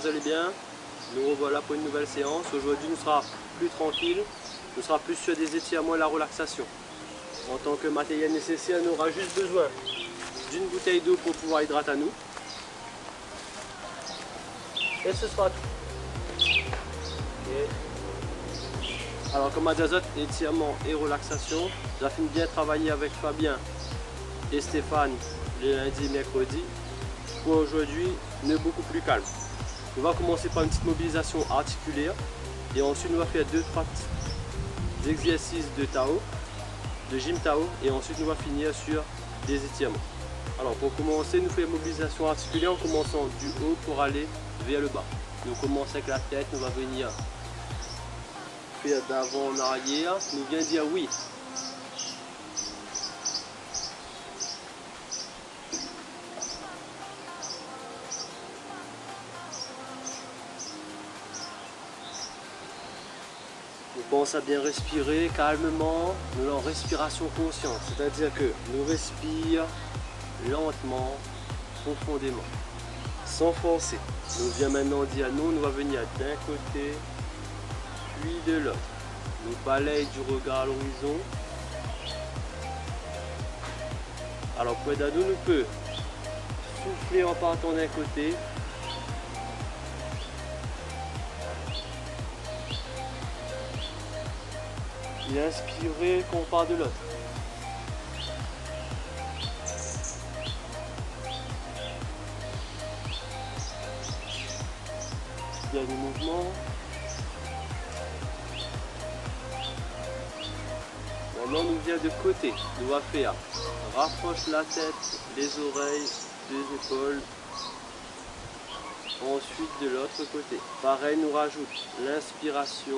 désolé bien, nous revoilà pour une nouvelle séance. Aujourd'hui nous sera plus tranquille, nous sera plus sur des étirements et la relaxation. En tant que matériel nécessaire, on aura juste besoin d'une bouteille d'eau pour pouvoir hydrater à nous. Et ce sera tout. Okay. Alors comme Adiazote, étirement et relaxation, j'ai fini bien travailler avec Fabien et Stéphane les lundis et mercredis. Pour aujourd'hui, on est beaucoup plus calme. On va commencer par une petite mobilisation articulaire et ensuite on va faire 2-3 petits exercices de Tao, de Gym Tao, et ensuite on va finir sur des étirements. Alors pour commencer, nous faisons une mobilisation articulaire en commençant du haut pour aller vers le bas. Nous commençons avec la tête, on va venir faire d'avant en arrière, nous vient dire oui. On pense à bien respirer calmement, nous en respiration consciente, c'est-à-dire que nous respirons lentement, profondément, sans forcer. Nous vient maintenant dire non, nous va venir d'un côté, puis de l'autre. Nous balayons du regard à l'horizon. Alors pour aider à nous, nous peut souffler en partant d'un côté. Et inspirer quand on part de l'autre. Il y a des mouvements. Maintenant, nous vient de côté. Nous va faire rapproche la tête, les oreilles, les épaules. Ensuite, de l'autre côté. Pareil, nous rajoute l'inspiration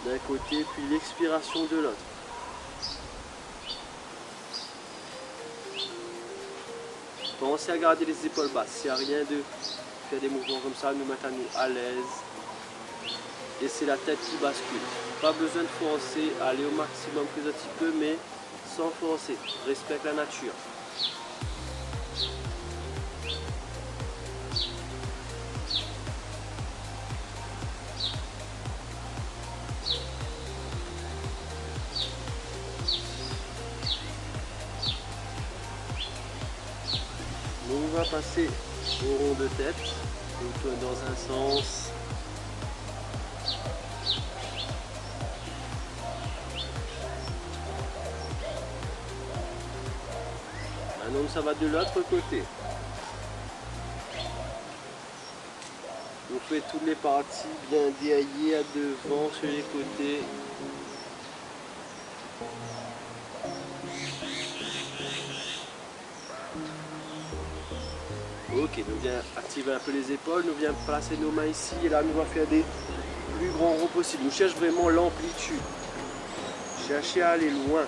d'un côté, puis l'expiration de l'autre. Pensez à garder les épaules basses. S'il n'y a rien de faire des mouvements comme ça, nous mettre à nous à l'aise. Et c'est la tête qui bascule. Pas besoin de forcer, aller au maximum plus un petit peu, mais sans forcer. Respecte la nature. On va passer au rond de tête, on tourne dans un sens. Maintenant ça va de l'autre côté. On fait toutes les parties bien déaillées à devant, sur les côtés. Ok, nous vient activer un peu les épaules, nous vient placer nos mains ici et là nous va faire des plus grands ronds possibles. Nous cherchons vraiment l'amplitude. Cherchez à aller loin.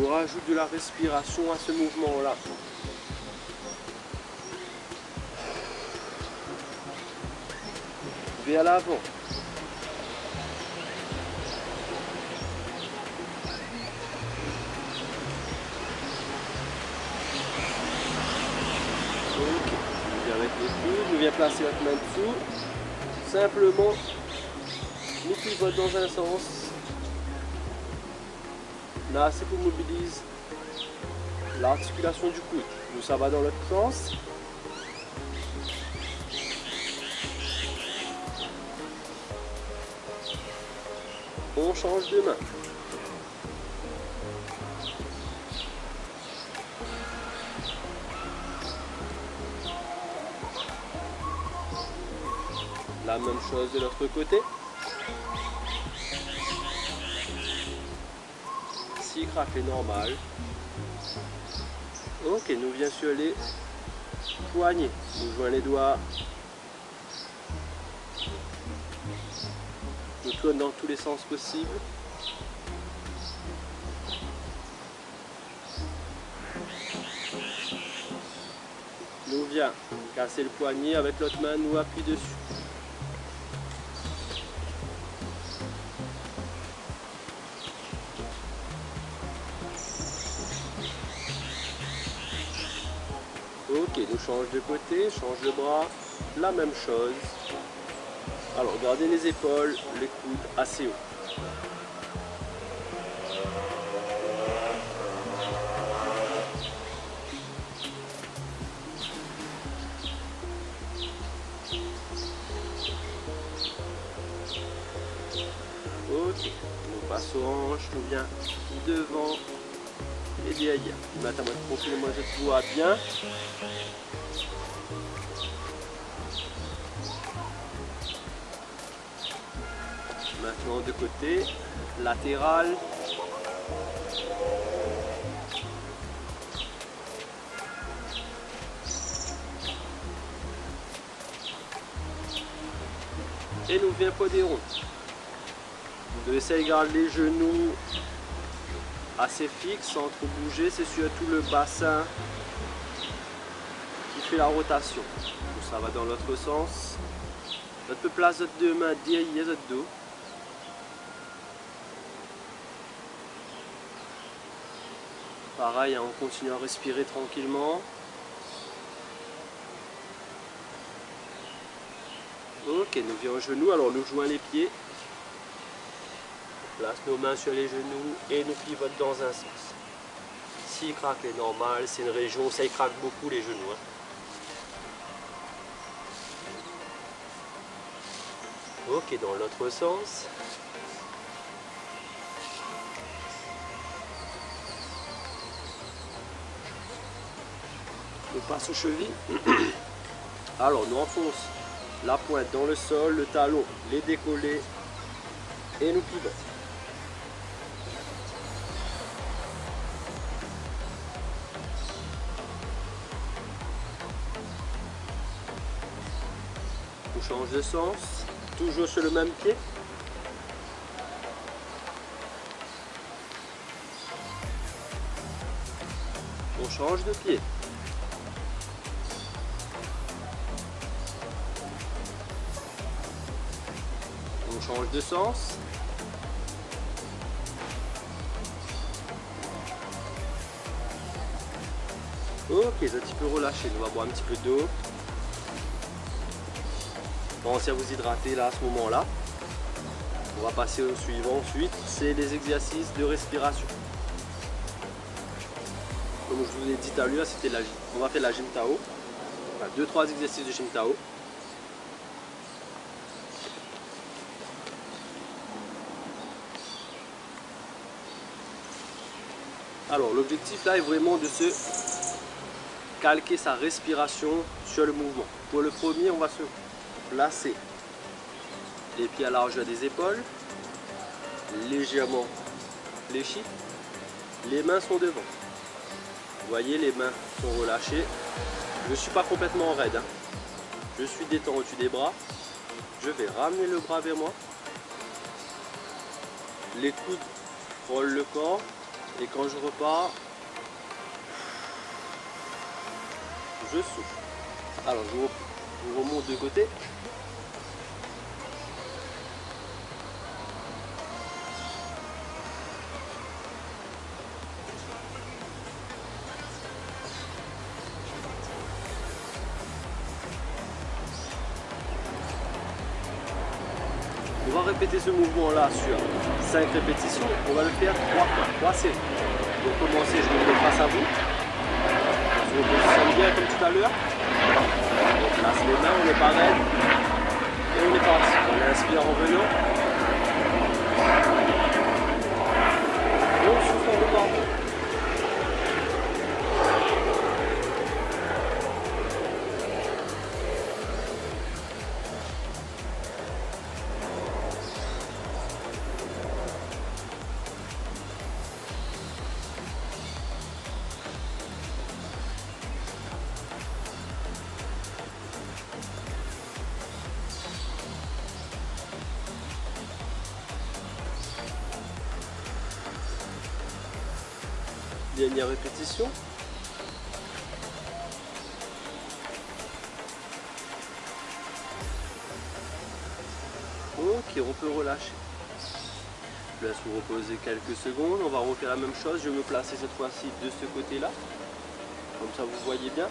On rajoute de la respiration à ce mouvement-là. Vers l'avant. Nous vient placer notre main dessous. Simplement, nous pivote dans un sens. Là, c'est pour mobiliser l'articulation du coude. Nous, ça va dans l'autre sens. On change de main. La même chose de l'autre côté. Si craque est normal. Ok, nous vient sur les poignets. Nous joignons les doigts. Nous tournons dans tous les sens possibles. Nous vient casser le poignet avec l'autre main, nous appuie dessus. Ok, nous change de côté, change de bras, la même chose. Alors gardez les épaules, les coudes assez haut. Ok, on passe aux hanches, on vient devant et derrière. Maintenant, moi de profil, moi je te vois bien. Maintenant de côté, latéral. Et nous vient pas des ronds. Vous devez essayer de garder les genoux assez fixes sans trop bouger. C'est surtout le bassin qui fait la rotation. Donc ça va dans l'autre sens. Votre place votre deux mains derrière votre dos. Pareil, on continue à respirer tranquillement. Ok, nous venons au genou, alors nous joignons les pieds. On place nos mains sur les genoux et nous pivote dans un sens. S'il craque, c'est normal, c'est une région où ça y craque beaucoup les genoux. Ok, dans l'autre sens. On passe aux chevilles. Alors, nous enfonce la pointe dans le sol, le talon, les décollés et nous pivote. On change de sens, toujours sur le même pied. On change de pied. On change de sens. Ok, un petit peu relâché. On va boire un petit peu d'eau. Pensez à vous hydrater là à ce moment-là. On va passer au suivant ensuite. C'est les exercices de respiration. Comme je vous ai dit tout à l'heure, on va faire la Jintao. Enfin, 2-3 exercices de Jintao. Alors l'objectif là est vraiment de se calquer sa respiration sur le mouvement. Pour le premier, on va se placer les pieds à la largeur des épaules, légèrement fléchis, les mains sont devant. Vous voyez, les mains sont relâchées. Je ne suis pas complètement raide, hein. Je suis détendu au-dessus des bras. Je vais ramener le bras vers moi. Les coudes frôlent le corps. Et quand je repars, je souffle. Alors je vous remonte de côté. On va répéter ce mouvement là sur 5 répétitions. On va le faire 3 séries. Pour commencer, je me mets face à vous. Je vous positionne bien comme tout à l'heure. On place les mains, on n'est pas raide. Et on est parti. On inspire en venant. Et on souffle en repartant. Dernière répétition. Ok, on peut relâcher. Je laisse vous reposer quelques secondes. On va refaire la même chose. Je vais me placer cette fois-ci de ce côté-là. Comme ça, vous voyez bien.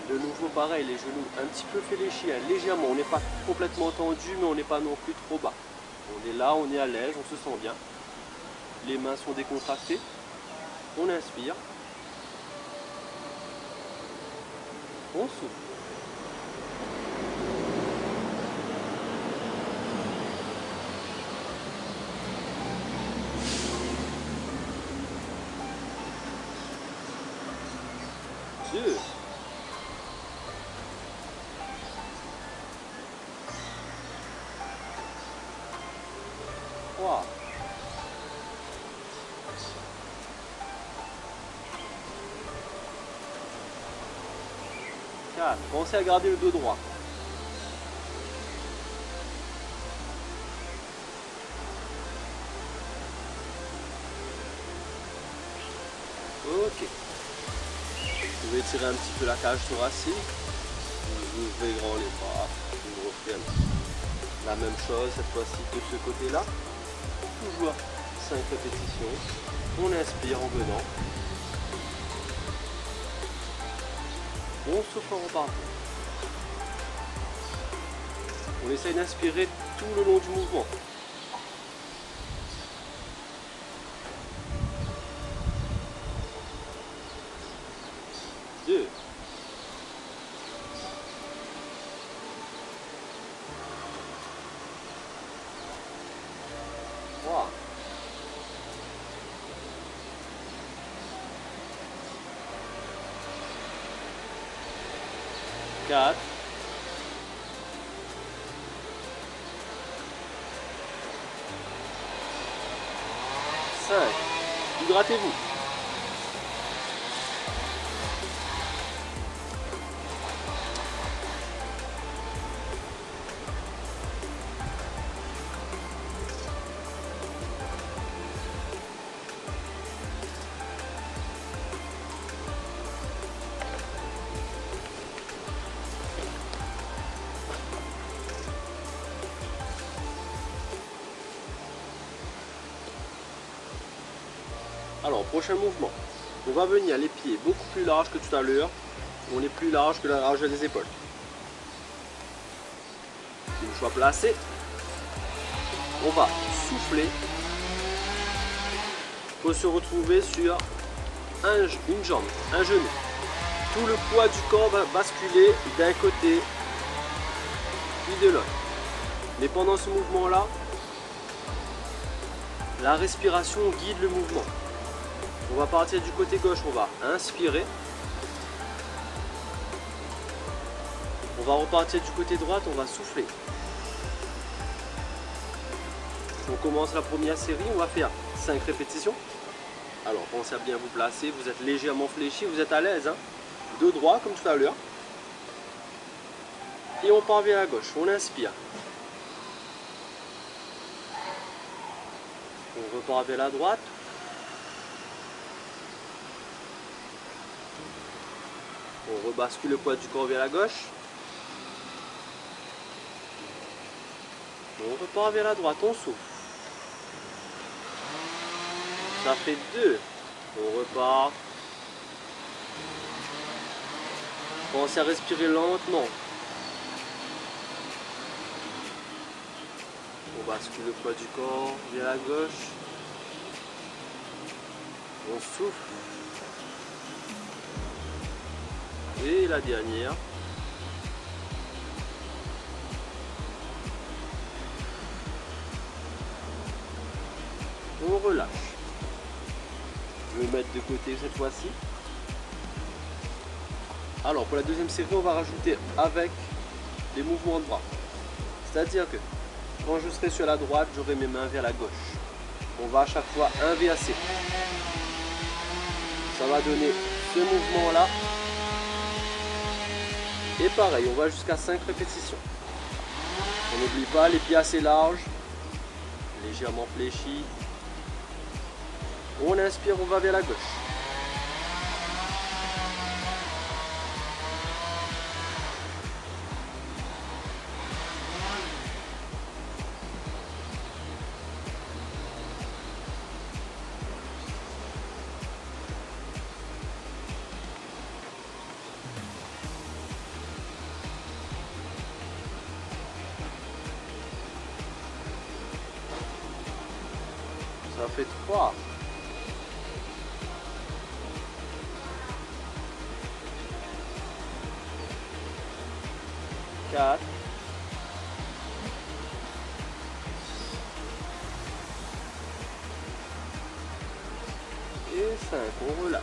De nouveau pareil, les genoux un petit peu fléchis, hein, légèrement. On n'est pas complètement tendu, mais on n'est pas non plus trop bas. On est là, on est à l'aise, on se sent bien. Les mains sont décontractées. On inspire. On souffle. Deux. 3. 4. Pensez à garder le dos droit. Ok. Vous pouvez tirer un petit peu la cage thoracique. Vous ouvrez grand les bras. Vous refaites la même chose cette fois-ci de ce côté-là. Toujours 5 répétitions. On inspire en venant. On souffle en repartant. On essaye d'inspirer tout le long du mouvement. 2. 3. 4. 5. Hydratez-vous. Alors, prochain mouvement. On va venir les pieds beaucoup plus larges que tout à l'heure. On est plus large que la largeur des épaules. Une fois placé, on va souffler. Il faut se retrouver sur une jambe, un genou. Tout le poids du corps va basculer d'un côté puis de l'autre. Mais pendant ce mouvement-là, la respiration guide le mouvement. On va partir du côté gauche, on va inspirer. On va repartir du côté droit, on va souffler. On commence la première série, on va faire 5 répétitions. Alors pensez à bien vous placer, vous êtes légèrement fléchi, vous êtes à l'aise. Hein? Dos droit comme tout à l'heure. Et on part vers la gauche, on inspire. On repart vers la droite. On rebascule le poids du corps vers la gauche. On repart vers la droite, on souffle. Ça fait 2. On repart. Pensez à respirer lentement. On bascule le poids du corps vers la gauche. On souffle. Et la dernière. On relâche. Je vais mettre de côté cette fois-ci. Alors pour la deuxième série, on va rajouter avec les mouvements de bras. C'est-à-dire que quand je serai sur la droite, j'aurai mes mains vers la gauche. On va à chaque fois inverser. Ça va donner ce mouvement-là. Et pareil, on va jusqu'à 5 répétitions. On n'oublie pas les pieds assez larges, légèrement fléchis. On inspire, on va vers la gauche. fait 3. 4. Et 5, on relâche.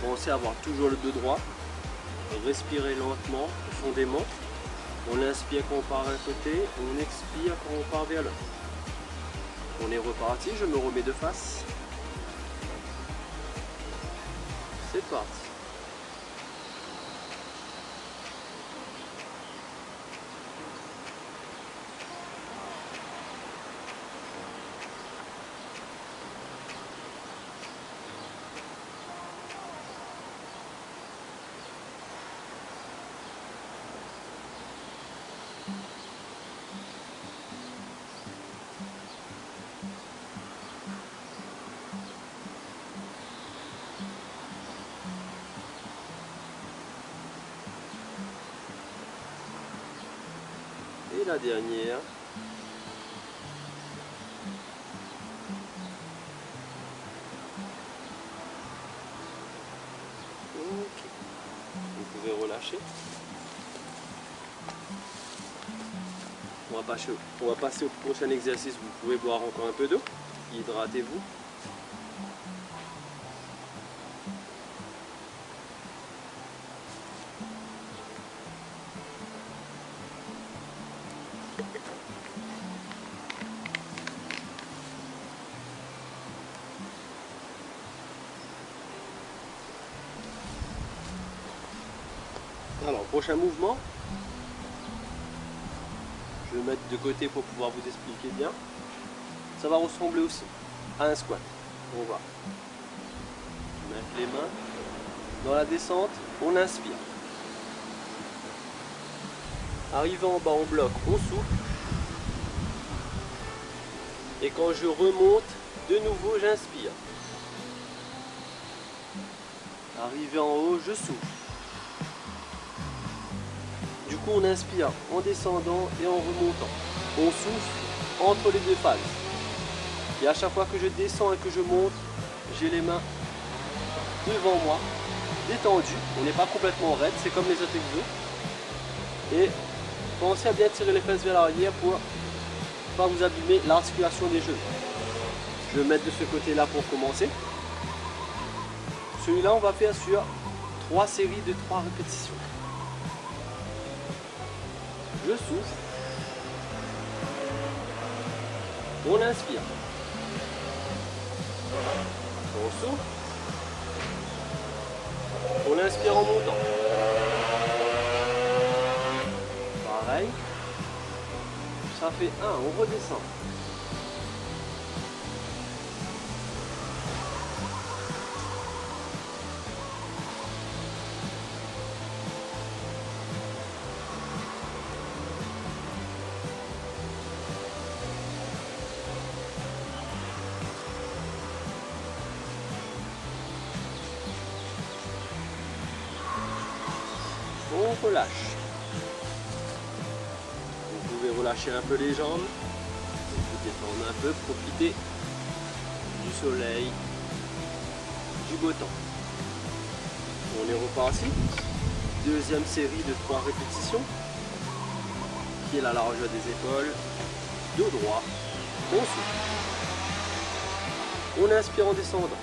Pensez à avoir toujours le dos droit. Respirez lentement, profondément. On inspire quand on part d'un côté, on expire quand on part vers l'autre. On est reparti, je me remets de face. C'est parti. Et la dernière. Ok. Vous pouvez relâcher. On va passer au prochain exercice. Vous pouvez boire encore un peu d'eau. Hydratez-vous. Alors, prochain mouvement, je vais mettre de côté pour pouvoir vous expliquer bien. Ça va ressembler aussi à un squat. On va mettre les mains dans la descente, on inspire. Arrivant en bas, on bloque, on souffle. Et quand je remonte, de nouveau, j'inspire. Arrivé en haut, je souffle. Du coup, on inspire en descendant et en remontant. On souffle entre les deux phases. Et à chaque fois que je descends et que je monte, j'ai les mains devant moi, détendues. On n'est pas complètement raide, c'est comme les autres exos. Et pensez à bien tirer les fesses vers l'arrière pour ne pas vous abîmer l'articulation des genoux. Je vais mettre de ce côté-là pour commencer. Celui-là, on va faire sur 3 séries de 3 répétitions. Je souffle. On inspire. On souffle. On inspire en montant. Pareil. Ça fait 1, on redescend. On relâche. Vous pouvez relâcher un peu les jambes, vous détendre un peu, profiter du soleil, du beau temps. On est reparti. Deuxième série de 3 répétitions. Pied à la largeur des épaules, dos droit, on souffle. On inspire en descendant.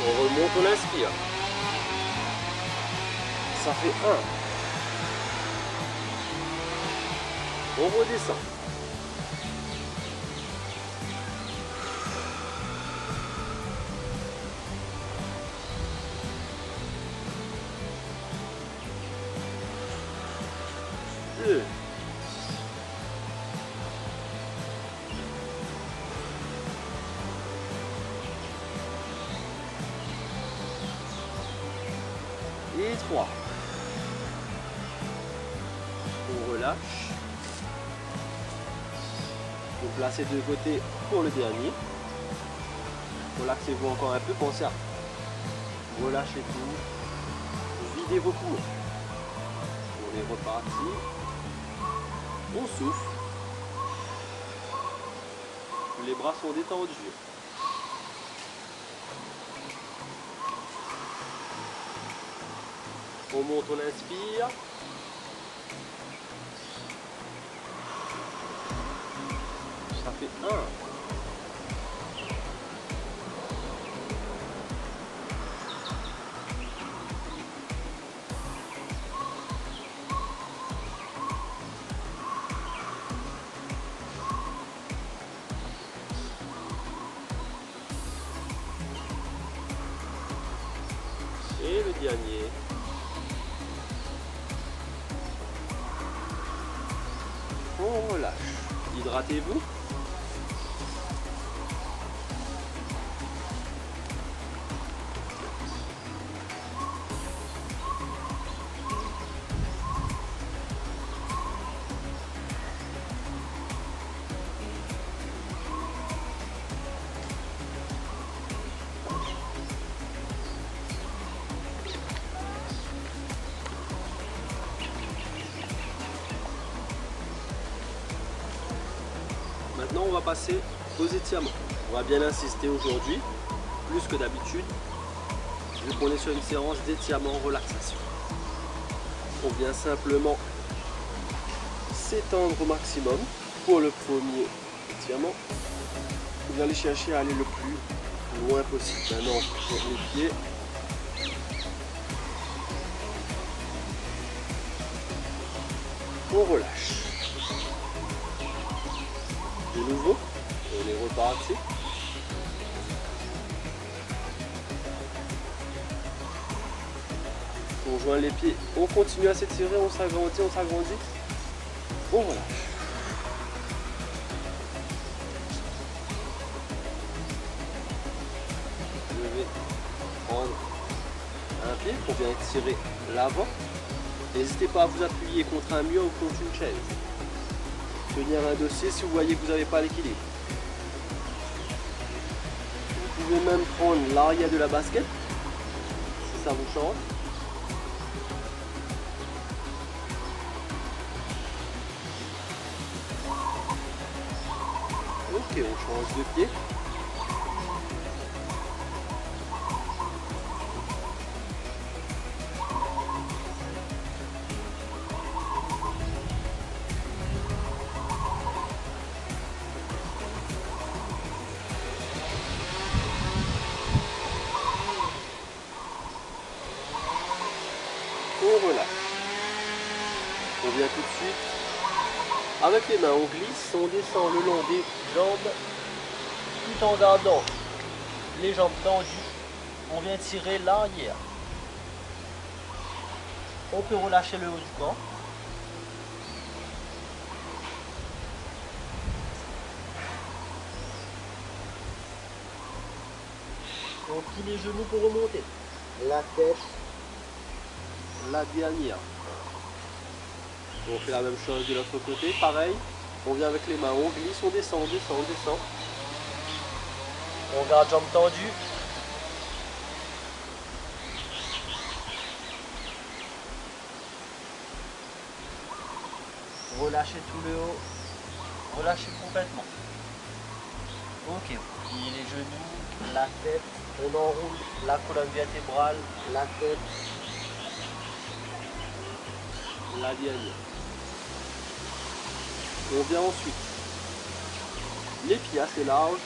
On remonte, on inspire. Ça fait 1. On redescend. Deux. Et 3. On relâche. Vous placez de côté pour le dernier. Relaxez-vous encore un peu. Pensez à relâcher tout. Videz vos poumons. On est reparti. On souffle. Les bras sont détendus. On monte, on inspire. Ça fait 1. Et le dernier. On relâche. Hydratez-vous. Maintenant, on va passer aux étirements. On va bien insister aujourd'hui, plus que d'habitude, vu qu'on est sur une séance d'étirement relaxation. On vient simplement s'étendre au maximum pour le premier étirement. On vient aller chercher à aller le plus loin possible. Maintenant, sur les pieds. On relâche. De nouveau, on est reparti. On joint les pieds, on continue à s'étirer, on s'agrandit, on s'agrandit. On relâche. Je vais prendre un pied pour bien étirer l'avant. N'hésitez pas à vous appuyer contre un mur ou contre une chaise. Tenir un dossier si vous voyez que vous n'avez pas l'équilibre. Vous pouvez même prendre l'arrière de la basket si ça vous chante. Ok, on change de pied. On relâche. On vient tout de suite. Avec les mains, on glisse, on descend le long des jambes, tout en gardant les jambes tendues. On vient tirer l'arrière. On peut relâcher le haut du corps. On plie les genoux pour remonter. La tête. La dernière. On fait la même chose de l'autre côté, pareil. On vient avec les mains, on glisse, on descend, on descend, on descend. On garde jambes tendues. Relâchez tout le haut. Relâchez complètement. Ok, on plie les genoux, la tête. On enroule la colonne vertébrale, la tête. La dernière. On vient ensuite les pieds assez larges,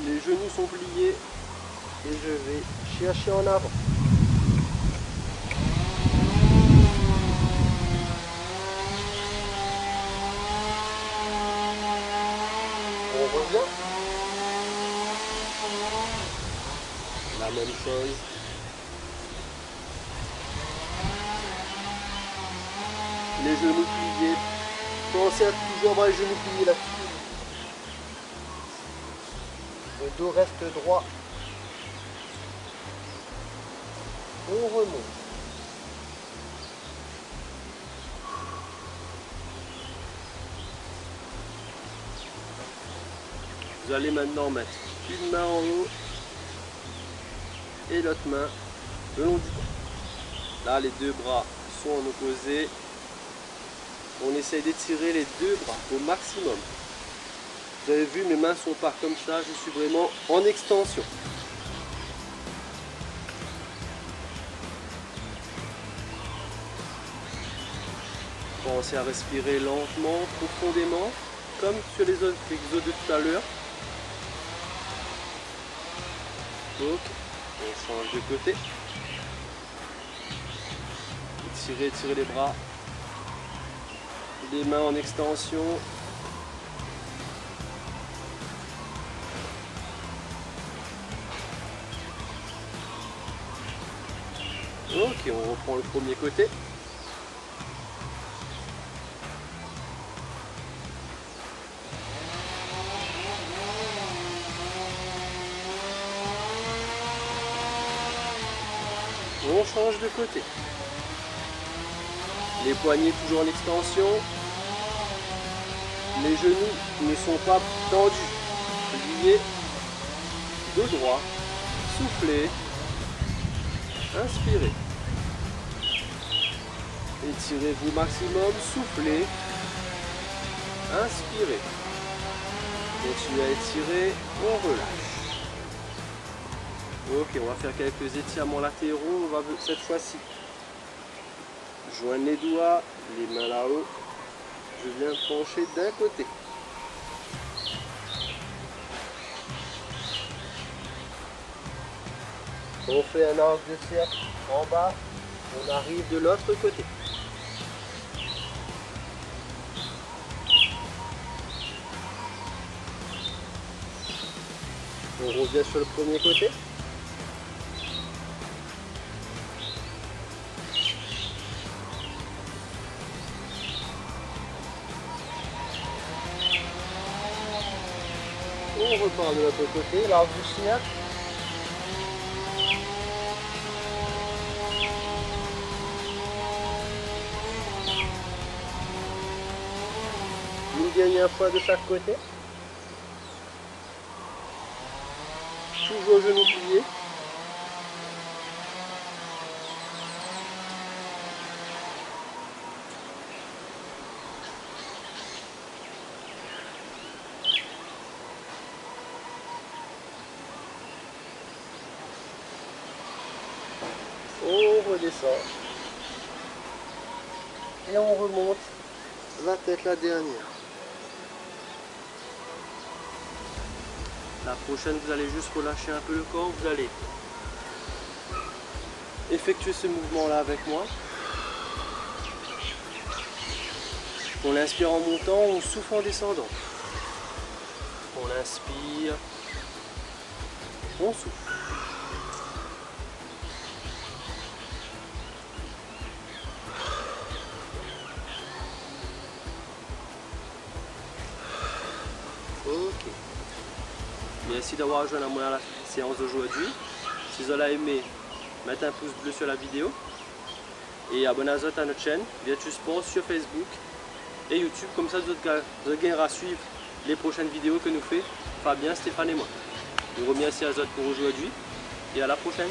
les genoux sont pliés et je vais chercher en avant. On revient. La même chose. Les genoux pliés. Pensez à toujours avoir les genoux pliés là-dessus. Le dos reste droit. On remonte. Vous allez maintenant mettre une main en haut et l'autre main le long du corps. Là, les deux bras sont en opposé. On essaye d'étirer les deux bras au maximum. Vous avez vu, mes mains ne sont pas comme ça, je suis vraiment en extension. Commencez à respirer lentement, profondément, comme sur les autres exos de tout à l'heure. Donc, on change de côté. Étirez les bras. Les mains en extension. Ok, on reprend le premier côté. On change de côté. Les poignets toujours en extension. Les genoux ne sont pas tendus. Pliez. Dos droit. Soufflez. Inspirez. Étirez-vous maximum. Soufflez. Inspirez. Continuez à étirer. On relâche. Ok, on va faire quelques étirements latéraux. On va cette fois-ci joindre les doigts, les mains là-haut. Je viens pencher d'un côté. On fait un arc de cercle en bas. On arrive de l'autre côté. On revient sur le premier côté. On repart de l'autre côté, l'arc du cercle. Une dernière fois de chaque côté. Toujours genoux pliés. On redescend. Et on remonte la tête la dernière. La prochaine, vous allez juste relâcher un peu le corps. Vous allez effectuer ce mouvement-là avec moi. On inspire en montant, on souffle en descendant. On inspire, on souffle. Ok. Merci d'avoir rejoint moi à la séance d'aujourd'hui. Si vous avez aimé, mettez un pouce bleu sur la vidéo. Et abonnez-vous à notre chaîne Virtus Sport sur Facebook et YouTube. Comme ça, vous gagnerez à suivre les prochaines vidéos que nous fait Fabien, Stéphane et moi. Je vous remercie à vous pour aujourd'hui et à la prochaine.